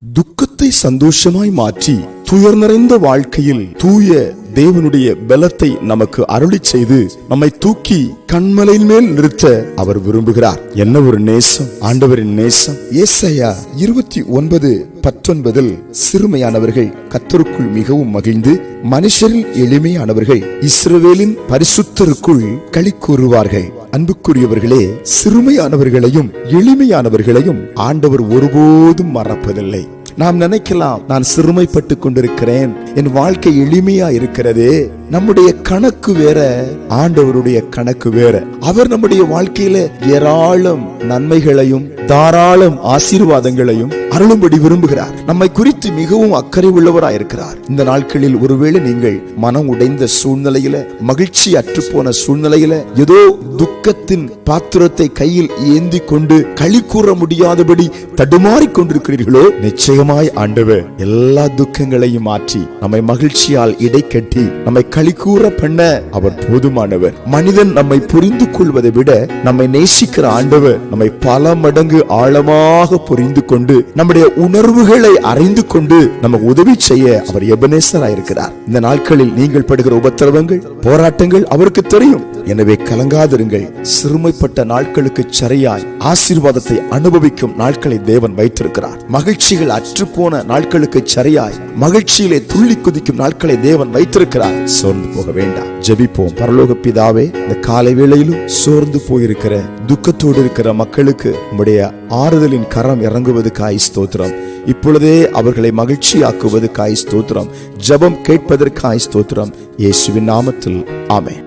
துக்கத்தை சந்தோஷமாய் மாற்றி துயர் நிறைந்த வாழ்க்கையில் தூய தேவனுடைய பலத்தை நமக்கு அருளி செய்து நம்மை தூக்கி கண்மலையின் மேல் நிறுத்த அவர் விரும்புகிறார். என்ன ஒரு நேசம்! ஆண்டவரின் நேசம். ஏசாயா 29:19 சிறுமையானவர்கள் கர்த்தருக்குள் மிகவும் மகிழ்ந்து மனுஷரில் எளிமையானவர்கள் இஸ்ரவேலின் பரிசுத்தருக்குள் களி கூறுவார்கள். அன்புக்குரியவர்களே, சிறுமையானவர்களையும் எளிமையானவர்களையும் ஆண்டவர் ஒருபோதும் மறப்பதில்லை. நாம் நினைக்கலாம், நான் சிறுமைப்பட்டு கொண்டிருக்கிறேன், என் வாழ்க்கை எளிமையா இருக்கிறதே. நம்முடைய கணக்கு வேற, ஆண்டவருடைய கணக்கு வேற. அவர் நம்முடைய வாழ்க்கையில ஏராளம் நன்மைகளையும் தாராளம் ஆசீர்வாதங்களையும் அருளும்படி விரும்புகிறார். நம்மை குறித்து மிகவும் அக்கறை உள்ளவராயிருக்கிறார். இந்த நாட்களில் ஒருவேளை நீங்கள் மனம் உடைந்த சூழ்நிலையில, மகிழ்ச்சி அற்றுப்போன சூழ்நிலையில, ஏதோ துக்கத்தின் பாத்திரத்தை கையில் ஏந்தி கொண்டு களி கூற முடியாதபடி தடுமாறிக் கொண்டிருக்கிறீர்களோ, நிச்சயமாய் ஆண்டவர் எல்லா துக்கங்களையும் மாற்றி நம்மை மகிழ்ச்சியால் இடை கட்டி நம்மை களி கூற பண்ண அவர் போதுமானவர். மனிதன் நம்மை புரிந்து கொள்வதை விட நம்மை நேசிக்கிற ஆண்டவர் நம்மை பல மடங்கு ஆழமாக புரிந்து கொண்டு நம்முடைய உணர்வுகளை அறிந்து கொண்டு நமக்கு உதவி செய்ய அவர் எபனேசராயிருக்கிறார். இந்த நாட்களில் நீங்கள் படுகிற உபத்திரவங்கள், போராட்டங்கள் அவருக்கு தெரியும். எனவே கலங்காதிருங்கள். சிறுமைப்பட்ட நாட்களுக்கு சரியாய் ஆசீர்வாதத்தை அனுபவிக்கும் நாட்களை தேவன் வைத்திருக்கிறார். மகிழ்ச்சிகள் அற்றுப்போன நாட்களுக்கு சரியாய் மகிழ்ச்சியிலே துள்ளி குதிக்கும் நாட்களை தேவன் வைத்திருக்கிறார். சோர்ந்து போக வேண்டாம். ஜெபிப்போம். பரலோக பிதாவே, இந்த காலை வேளையிலும் சோர்ந்து போயிருக்கிற, துக்கத்தோடு இருக்கிற மக்களுக்கு உம்முடைய ஆறுதலின் கரம் இறங்குவதற்காய் ஸ்தோத்திரம். இப்பொழுதே அவர்களை மகிழ்ச்சியாக்குவதற்காய் ஸ்தோத்திரம். ஜெபம் கேட்பதற்காய் ஸ்தோத்திரம். இயேசுவின் நாமத்தில் ஆமென்.